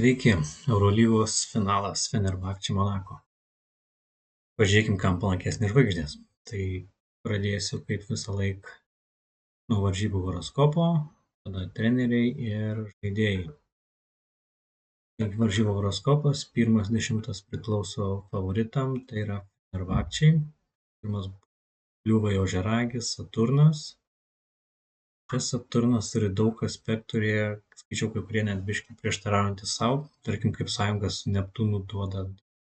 Sveiki, Eurolygos finalas Fenerbahče Monako. Pažiūrėkim, kam palankesnės žvaigždės. Tai pradėsiu kaip visą laiką nuo varžybų horoskopo, tada treneriai ir žaidėjai. Taigi varžybų horoskopas, pirmas 10 priklauso favoritam, tai yra Fenerbahčei. Pirmas kliūva jo ožiaragis Saturnas. Čia Saturnas turi daug aspektų, skaičiau, kai kurie net biškį prieštaraujantis sau. Tarkim, kaip sąjunga su Neptūnu duoda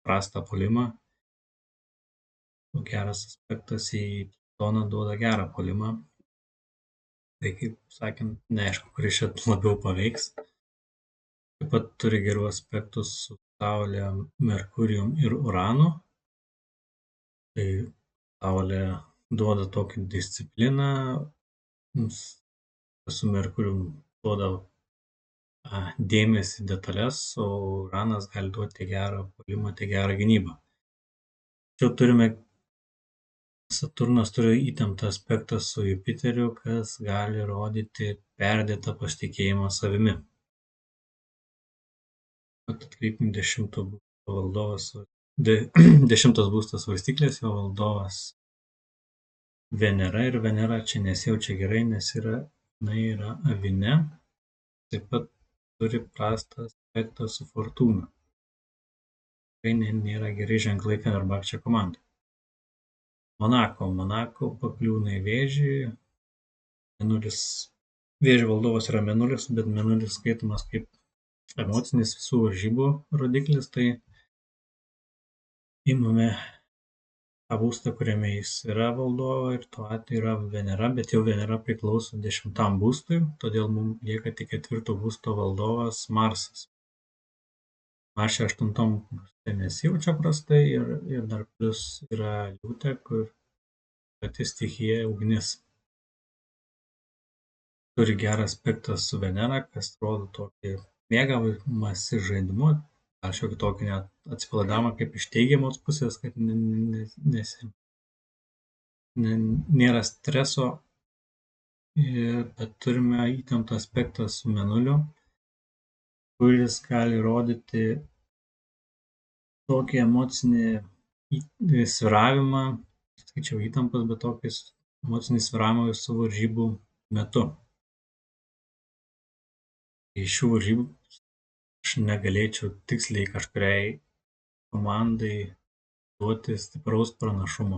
prastą puolimą. Geras aspektas į Plutoną duoda gerą puolimą. Tai, kaip sakėm, neaišku, kuris čia labiau paveiks. Taip pat turi gerų aspektų su Saulė, Merkurijum ir Uranu. Tai Saulė duoda tokį discipliną, su Merkurijum duoda dėmesį detalės, o Uranas gali duoti tiek gerą puolimą, tiek gerą gynybą. Čia Saturnas turi įtemptą aspektą su Jupiteriu, kas gali rodyti perdėtą pasitikėjimą savimi. Atkreipim 10 būsto valdovas, 10 būstas svarstyklės, jo valdovas Venera, ir Venera čia nesijaučia gerai, nes jinai yra avine. Taip pat turi prastą aspektą su Fortūna. Tai nėra geri ženklai Fenerbahče komandai. Monako pakliūna į Vėžį. Vėžio valdovas yra Mėnulis, bet Mėnulis skaitomas kaip emocinis visų varžybų rodiklis, tai imame tą būstą, kuriame jis yra valdovo, ir tuo atveju yra Venera, bet jau Venera priklauso 10 būstui, todėl mums lieka tik 4 būsto valdovas Marsas. Marsas 8 būste nesijaučia prastai ir dar plius yra liūtė, kur pati stichija ugnis. Turi gerą aspektą su Venera, kas rodo tokį mėgavimąsi žaidimu, gal šiokį tokį net atsipalaidavimą kaip iš teigiamos pusės, kad nėra streso, bet turime įtemptą aspektą su Mėnuliu, kuris gali rodyti tokį emocinį svyravimą, skaičiau įtampas, bet tokį emocinį svyravimą visų varžybų metu. Iš šių varžybų aš negalėčiau tiksliai kažkuriai komandai duoti stipraus pranašumo.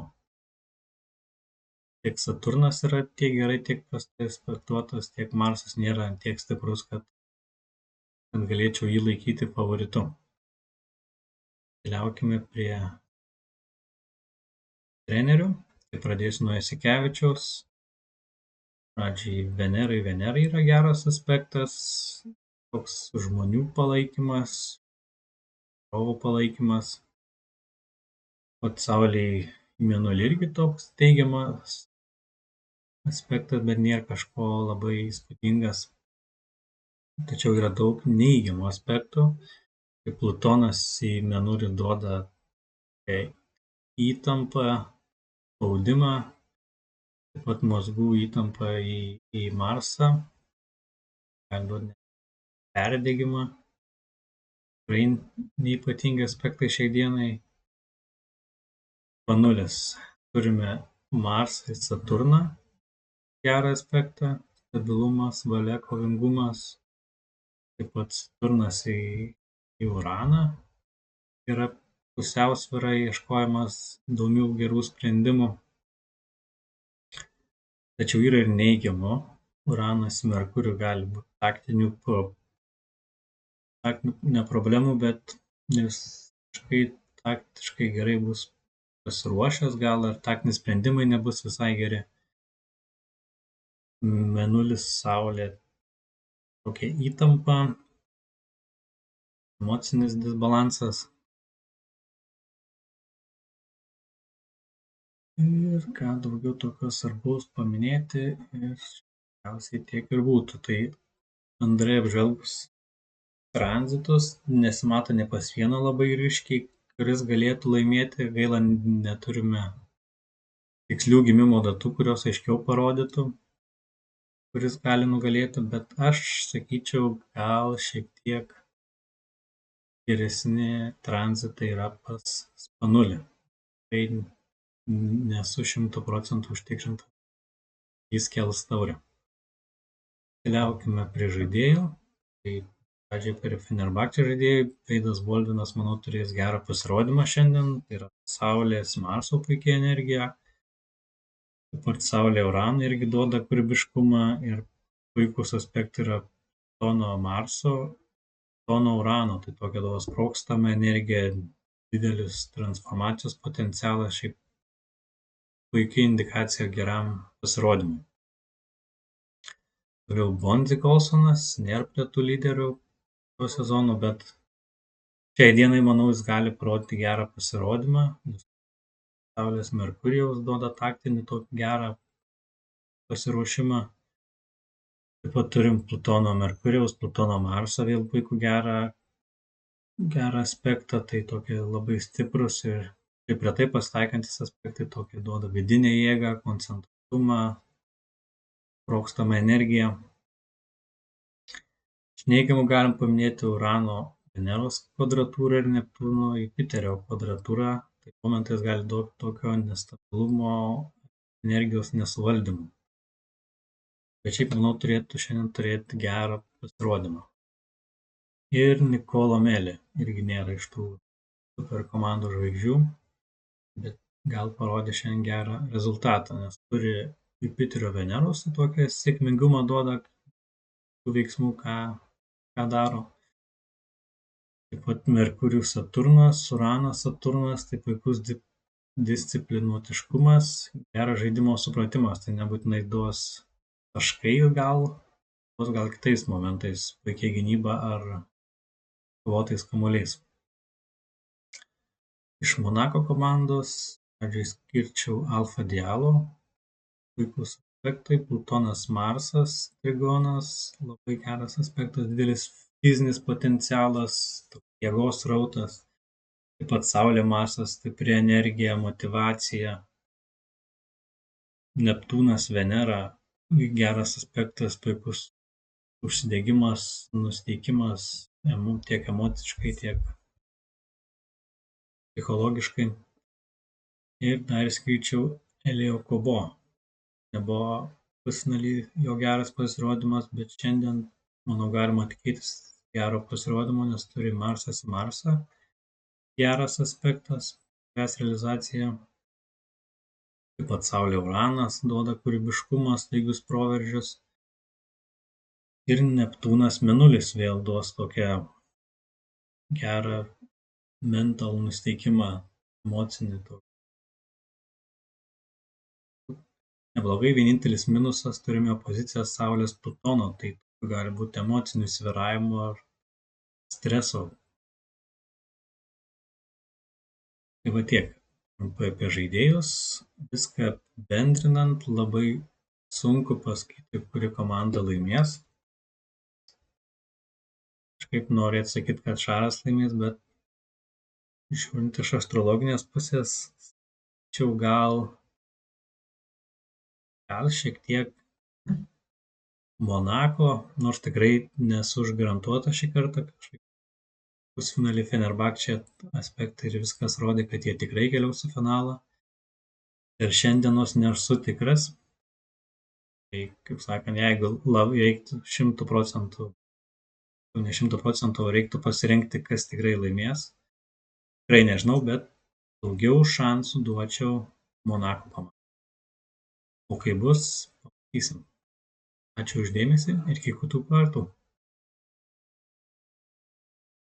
Tiek Saturnas yra tiek gerai, tiek prastai aspektuotas, tiek Marsas nėra tiek stiprus, kad galėčiau jį laikyti favoritu. Keliaukime prie trenerių. Tai pradėsiu nuo Jasikevičiaus. Pradžiai Venerai yra geras aspektas, toks žmonių palaikymas, žiūrovų palaikymas. Pat Saulei Mėnulį irgi toks teigiamas aspektas, bet nėra kažko labai įspūdingas. Tačiau yra daug neigiamų aspektų, kaip Plutonas į Mėnulį duoda įtampą, spaudimą, taip pat mazgų įtampą į Marsą, gali duoti perdegimą. Tikrai neypatingi aspektai šiai dienai. Panulis. Turime Marsą ir Saturną, gerą aspektą, stabilumas, valia, kovingumas. Taip pat Saturnas į Uraną yra pusiausvyra, ieškojimas įdomių gerų sprendimų. Tačiau yra ir neigiamų. Uranas į Merkurių gali būti taktinių ne problemų, bet visiškai taktiškai gerai bus pasiruošęs, gal ar taktiniai sprendimai nebus visai geri. Mėnulis, Saulė, tokia įtampa, emocinis disbalansas. Ir ką daugiau tokio svarbaus paminėti, ir tikriausiai tiek ir būtų. Tai bendrai apžvelgus tranzitus, nesimato ne pas vieną labai ryškiai, kuris galėtų laimėti. Gaila, neturime tikslių gimimo datų, kurios aiškiau parodytų, kuris gali nugalėti, bet aš sakyčiau, gal šiek tiek geresni tranzitai yra pas Spanulį. Tai nesu 100% užtikrintas, jis kels taurę. Keliaukime prie žaidėjų. Tai pradžiai prie Fenerbahče žaidėjų. Veidas Boldvinas, manau, turės gerą pasirodymą šiandien. Tai yra Saulės Marso puikia energija. Taip pat Saulė Uranui irgi duoda kūrybiškumą ir puikūs aspektai yra Plutono Marso, Plutono Urano. Tai tokia duos sprogstamą energiją, didelis transformacijos potencialas, šiaip puikia indikacija geram pasirodymui. Toliau Bonzi Kolsonas, nėra prie tų lyderių šio sezono, bet šiai dienai, manau, jis gali parodyti gerą pasirodymą. Saulės Merkurijaus duoda taktinį tokį gerą pasiruošimą. Taip pat turim Plutono Merkurijaus, Plutono Marso vėl puikų gerą aspektą, tai tokie labai stiprus ir kaip retai pasitaikantis aspektai, tokie duoda vidinę jėgą, koncentruotumą, sprogstamą energiją. Iš neigiamų galim paminėti Urano Veneros kvadratūrą ir Neptūno Jupiterio kvadratūrą. Tai momentais gali duoti tokio nestabilumo, energijos nesuvaldymo. Bet šiaip, manau, turėtų šiandien turėti gerą pasirodymą. Ir Niccolò Melli irgi nėra iš tų super komandų žvaigždžių, bet gal parodė šiandien gerą rezultatą, nes turi Jupiterio Veneros, tai tokią sėkmingumą duoda tų veiksmų, ką daro. Taip pat Merkurijus Saturnas, Uranas Saturnas, tai puikus disciplinuotiškumas, geras žaidimo supratimas, tai nebūtinai duos taškai duos gal kitais momentais, puikia gynyba ar kovotais kamuoliais. Iš Monako komandos pradžiai skirčiau Alfa Dialo, puikus aspektai, Plutonas Marsas, Trigonas, labai geras aspektas, didelis fizinis potencialas, jėgos srautas, taip pat Saulė Marsas, stipri energija, motyvacija, Neptūnas Venera, geras aspektas, puikus užsidegimas, nusiteikimas tiek emociškai, tiek psichologiškai. Ir dar skaičiau Elio Kobo. Nebuvo pusfinaly jo geras pasirodymas, bet šiandien, manau, galima tikėtis gero pasirodymo, nes turi Marsas į Marsą. Geras aspektas, realizacija. Taip pat Saulė Uranas duoda kūrybiškumą, staigius proveržius. Ir Neptūnas Mėnulis vėl duos tokią gerą mental nusteikimą, emocinį. Neblogai, vienintelis minusas, turime poziciją Saulės Plutono, tai gali būti emocinių svyravimų ar streso. Tai va tiek. Apie žaidėjus, viską bendrinant, labai sunku pasakyti, kuri komanda laimės. Kažkaip noriu atsakyti, kad Šaras laimės, bet žiūrint iš astrologinės pusės, gal šiek tiek Monako, nors tikrai nesu užgarantuota šį kartą, kažkaip pusfinalį Fenerbahče aspektai ir viskas rodė, kad jie tikrai keliaus į finalą. Ir šiandienos nesu tikras. Tai, kaip sakant, jeigu reiktų 100%, ne 100%, reiktų pasirinkti, kas tikrai laimės. Tikrai nežinau, bet daugiau šansų duočiau Monako komandai. O kai bus, pamatysim. Ačiū už dėmesį ir iki kitų kartų.